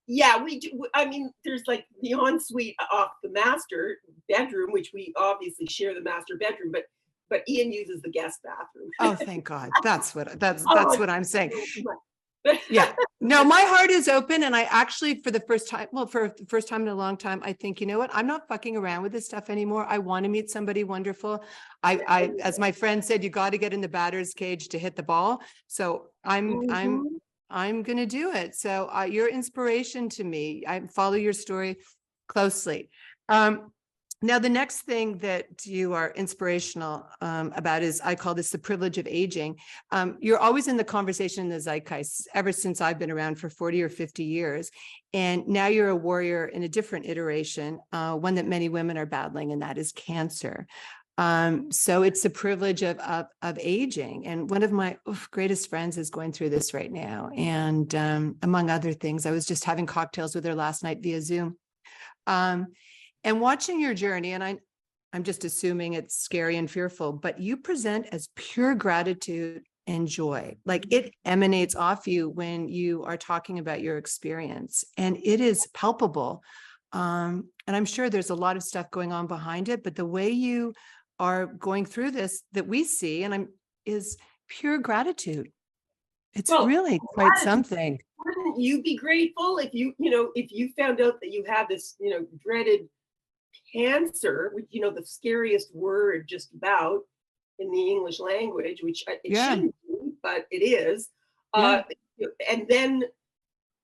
Yeah, we do. I mean, there's like the ensuite off the master bedroom, which we obviously share the master bedroom, but Ian uses the guest bathroom. Oh, thank God. That's what I'm saying. Yeah. No, my heart is open. And I actually, for the first time in a long time, I think, you know what? I'm not fucking around with this stuff anymore. I want to meet somebody wonderful. I as my friend said, you got to get in the batter's cage to hit the ball. So I'm going to do it. So you're inspiration to me. I follow your story closely. Now, the next thing that you are inspirational about is, I call this the privilege of aging. You're always in the conversation in the zeitgeist ever since I've been around for 40 or 50 years. And now you're a warrior in a different iteration, one that many women are battling, and that is cancer. So it's the privilege of aging. And one of my greatest friends is going through this right now. And among other things, I was just having cocktails with her last night via Zoom. And watching your journey, and I'm just assuming it's scary and fearful, but you present as pure gratitude and joy. Like it emanates off you when you are talking about your experience, and it is palpable. And I'm sure there's a lot of stuff going on behind it, but the way you are going through this that we see, is pure gratitude. It's Well, really quite something. wouldn't you be grateful if if you found out that you had this, dreaded cancer, which, the scariest word just about in the English language, which it Yeah, shouldn't be, but it is. yeah, Uh, and then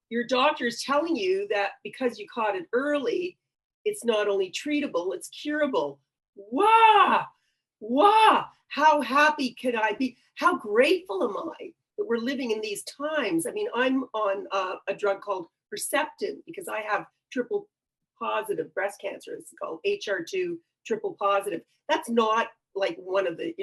your doctor is telling you that because you caught it early, it's not only treatable, it's curable. Wow, wow, how happy can I be? How grateful am I that we're living in these times? I mean, I'm on a drug called Herceptin because I have triple positive breast cancer. It's called HR2 triple positive. That's not like one of the,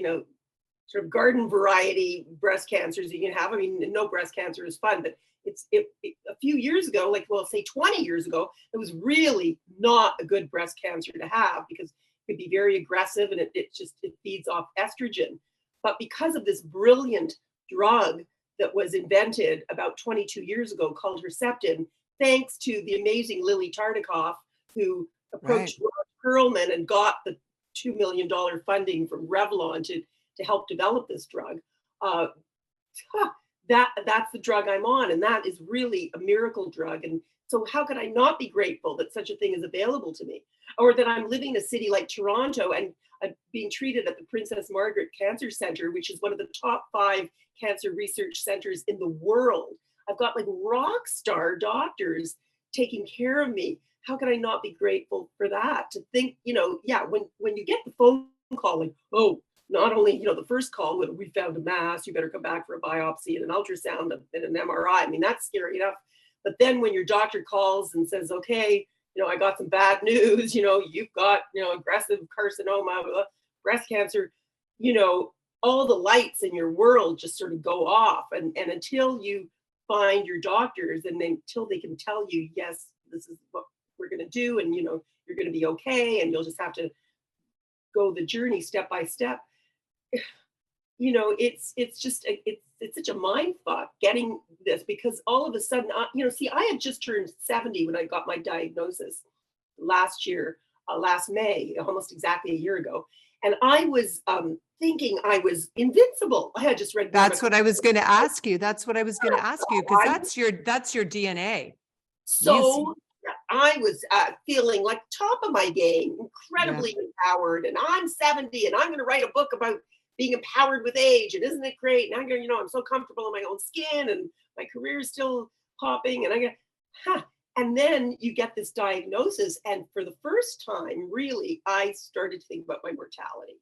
sort of garden variety breast cancers you can have. I mean, no breast cancer is fun, but a few years ago, like, well, say 20 years ago, it was really not a good breast cancer to have because it could be very aggressive and it feeds off estrogen. But because of this brilliant drug that was invented about 22 years ago called Herceptin, thanks to the amazing Lily Tartikoff, who right. approached Ron Perlman and got the $2 million funding from Revlon to help develop this drug. Uh, that's the drug I'm on, and that is really a miracle drug. And so, how could I not be grateful that such a thing is available to me, or that I'm living in a city like Toronto and being treated at the Princess Margaret Cancer Center, which is one of the top 5 cancer research centers in the world. I've got like rock star doctors taking care of me. How can I not be grateful for that? To think, yeah, when you get the phone call, like, oh, not only, the first call when we found a mass, you better come back for a biopsy and an ultrasound and an MRI. I mean, that's scary enough. But then when your doctor calls and says, okay, I got some bad news, you've got, aggressive carcinoma, breast cancer, all the lights in your world just sort of go off. And until you find your doctors and then until they can tell you, yes, this is what we're going to do. And, you're going to be okay. And you'll just have to go the journey step by step. It's just it's such a mind fuck getting this because all of a sudden, see, I had just turned 70 when I got my diagnosis last year, last May, almost exactly a year ago, and I was thinking I was invincible. I had just read. That's what I was going to ask you. That's what I was going to ask you because that's your DNA. So I was feeling like top of my game, incredibly empowered, and I'm 70, and I'm going to write a book about being empowered with age, and isn't it great? And I'm going, I'm so comfortable in my own skin, and my career is still popping, and I go, huh. And then you get this diagnosis, and for the first time, really, I started to think about my mortality.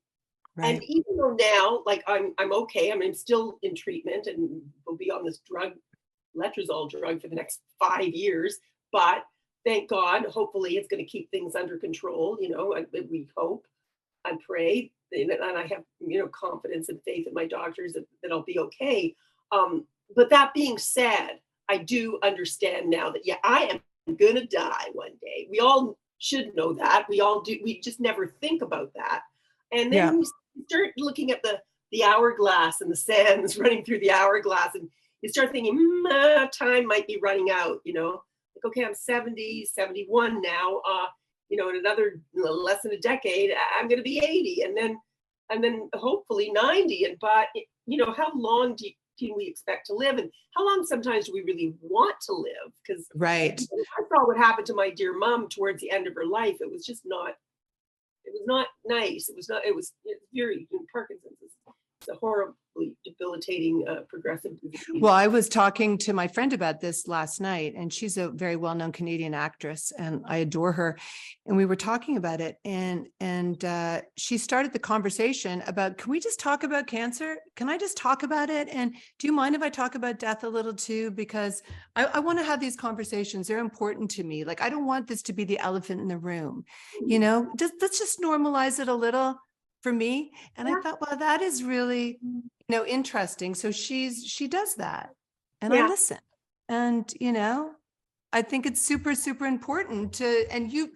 Right. And even though now, like I'm okay, I'm still in treatment, and will be on this drug, letrozole drug, for the next 5 years. But thank God, hopefully, it's going to keep things under control. We hope, I pray, and I have confidence and faith in my doctors that I'll be okay. But that being said, I do understand now that I am gonna die one day. We all should know that. We all do. We just never think about that. And then you start looking at the hourglass and the sands running through the hourglass, and you start thinking, time might be running out. Like, okay, I'm 70, 71 now. In another less than a decade, I'm going to be 80, and then hopefully 90. And but how long can we expect to live, and how long sometimes do we really want to live? Because I saw what happened to my dear mom towards the end of her life. It was just not. It was not nice. It was not. It was very Parkinson's. It's a horribly debilitating progressive disease. Well, I was talking to my friend about this last night, and she's a very well-known Canadian actress, and I adore her. And we were talking about it, and she started the conversation about, can we just talk about cancer? Can I just talk about it? And do you mind if I talk about death a little too? Because I want to have these conversations. They're important to me. Like, I don't want this to be the elephant in the room. Let's just normalize it a little for me. And I thought, well, that is really, interesting. So she does that, and I listen, and, I think it's super, super important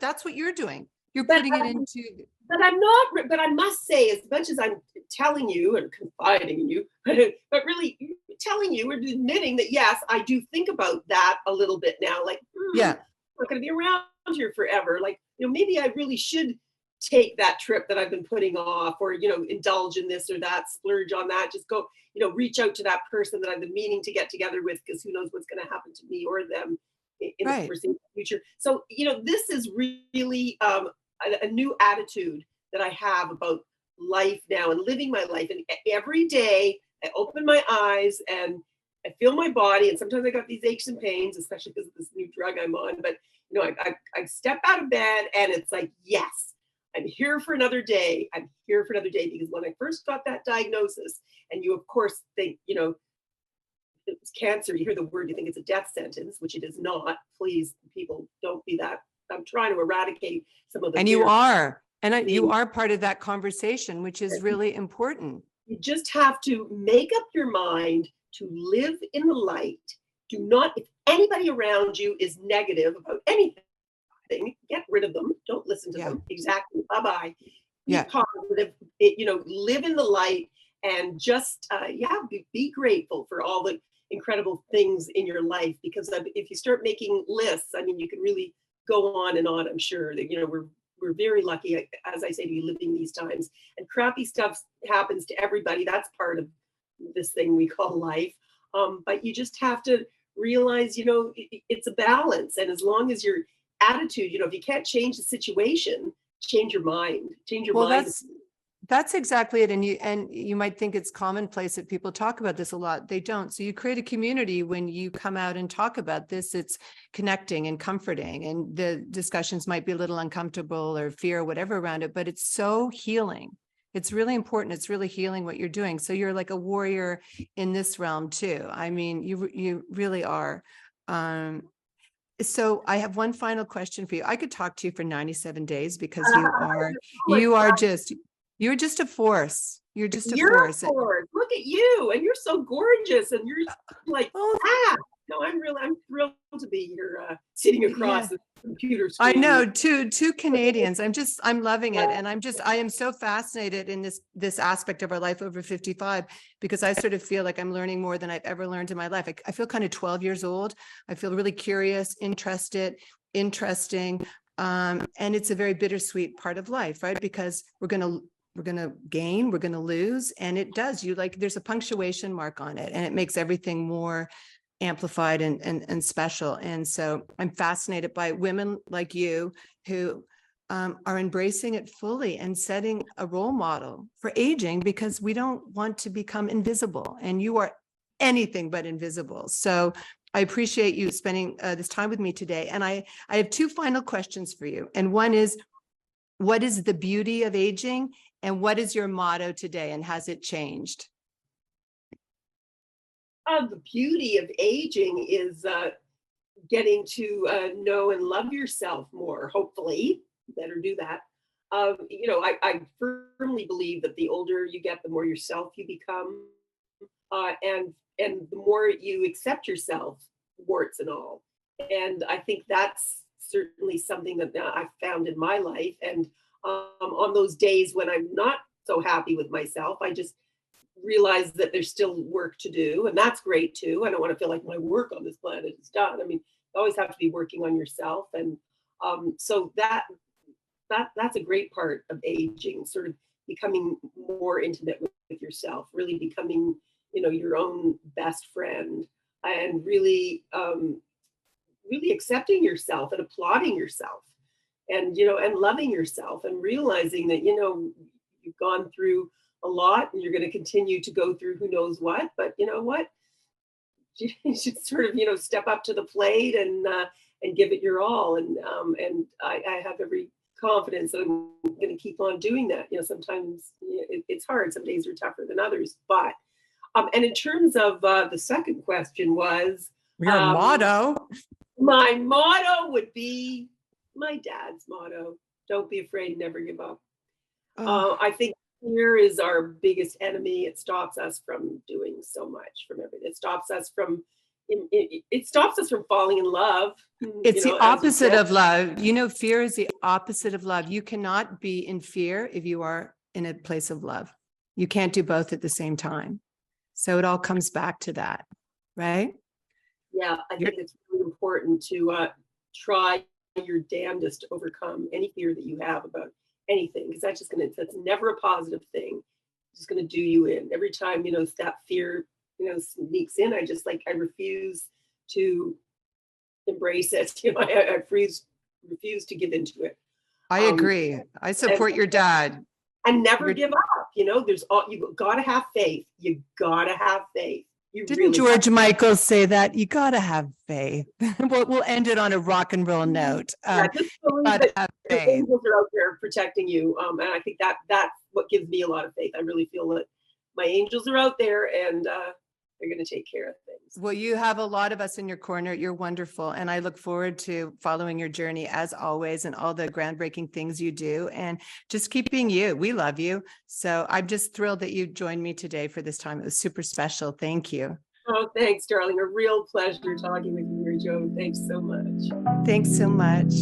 that's what you're doing. You're putting it into but I'm not, but I must say, as much as I'm telling you and confiding in you, but really telling you and admitting that, yes, I do think about that a little bit now. Like, I'm Yeah, not going to be around here forever. Like, maybe I really should take that trip that I've been putting off, or, indulge in this or that, splurge on that, just go, reach out to that person that I've been meaning to get together with, because who knows what's going to happen to me or them in the right. foreseeable future. So, this is really a new attitude that I have about life now and living my life. And every day I open my eyes and I feel my body. And sometimes I got these aches and pains, especially because of this new drug I'm on. But, I step out of bed and it's like, yes, I'm here for another day. I'm here for another day. Because when I first got that diagnosis, and you, of course, think, it's cancer, you hear the word, you think it's a death sentence, which it is not. Please, people, don't be that. I'm trying to eradicate some of the And you fear. are, and you The- are part of that conversation, which is really important. You just have to make up your mind to live in the light. Do not, if anybody around you is negative about anything, get rid of them. Don't listen to Yeah, them. Exactly. Bye bye. Be yeah. positive. Live in the light, and just be grateful for all the incredible things in your life. Because if you start making lists, I mean, you can really go on and on. I'm sure that we're very lucky, as I say, to be living these times. And crappy stuff happens to everybody. That's part of this thing we call life. But you just have to realize, it's a balance. And as long as your attitude, if you can't change the situation, change your mind. Change your Well, mind. that's exactly it. And you might think it's commonplace that people talk about this a lot. They don't. So you create a community when you come out and talk about this. It's connecting and comforting, and the discussions might be a little uncomfortable or fear or whatever around it, but it's so healing. It's really important. It's really healing what you're doing. So you're like a warrior in this realm too. I mean, you really are. So I have one final question for you. I could talk to you for 97 days because Oh my you are God, just, you're just a force. You're just a you're a force. force. Look at you, and you're so gorgeous, and you're like, Oh, no, I'm thrilled to be here, sitting across yeah. the computer I screen. know, two Canadians. I'm loving it. And I am so fascinated in this aspect of our life over 55, because I sort of feel like I'm learning more than I've ever learned in my life. I feel kind of 12 years old. I feel really curious, interested, interesting. And it's a very bittersweet part of life, right? Because we're going to gain, we're going to lose. And it does, there's a punctuation mark on it, and it makes everything more amplified and special. And so I'm fascinated by women like you who are embracing it fully and setting a role model for aging, because we don't want to become invisible, and you are anything but invisible. So I appreciate you spending this time with me today. And I have two final questions for you. And one is, what is the beauty of aging, and what is your motto today, and has it changed? The beauty of aging is getting to know and love yourself more. Hopefully, you better do that. I firmly believe that the older you get, the more yourself you become, and the more you accept yourself, warts and all. And I think that's certainly something that I've found in my life. And on those days when I'm not so happy with myself, I just realize that there's still work to do, and that's great too. I don't want to feel like my work on this planet is done. I mean, you always have to be working on yourself, and so that's a great part of aging, sort of becoming more intimate with yourself, really becoming, your own best friend, and really accepting yourself and applauding yourself, and loving yourself, and realizing that, you've gone through a lot, and you're going to continue to go through who knows what. But you know what? You should sort of, step up to the plate, and give it your all. And I have every confidence that I'm going to keep on doing that. Sometimes it's hard. Some days are tougher than others. But and in terms of the second question was, Your motto. my motto would be my dad's motto: "Don't be afraid, never give up." Oh, I think fear is our biggest enemy. It stops us from doing so much, from everything. It stops us from, it stops us from falling in love. It's the As you opposite said. of love. You know, fear is the opposite of love. You cannot be in fear if you are in a place of love. You can't do both at the same time. So it all comes back to that, right? Yeah, I think it's really important to try your damnedest to overcome any fear that you have about anything, because that's never a positive thing. It's just gonna do you in. Every time, that fear, sneaks in, I refuse to embrace it. I refuse to give into it. I Um, agree. I and, support your dad. and never You're, give up. You gotta have faith. You gotta have faith. You didn't really George Michael say that? You got to have faith. We'll end it on a rock and roll note. Yeah, just You believe got to that have your faith. angels are out there protecting you. And I think that's what gives me a lot of faith. I really feel that my angels are out there, and they're going to take care of things. Well, you have a lot of us in your corner. You're wonderful. And I look forward to following your journey as always and all the groundbreaking things you do and just keep being you. We love you. So I'm just thrilled that you joined me today for this time. It was super special. Thank you. Oh, thanks, darling. A real pleasure talking with you, Mary Jo. Thanks so much. Thanks so much.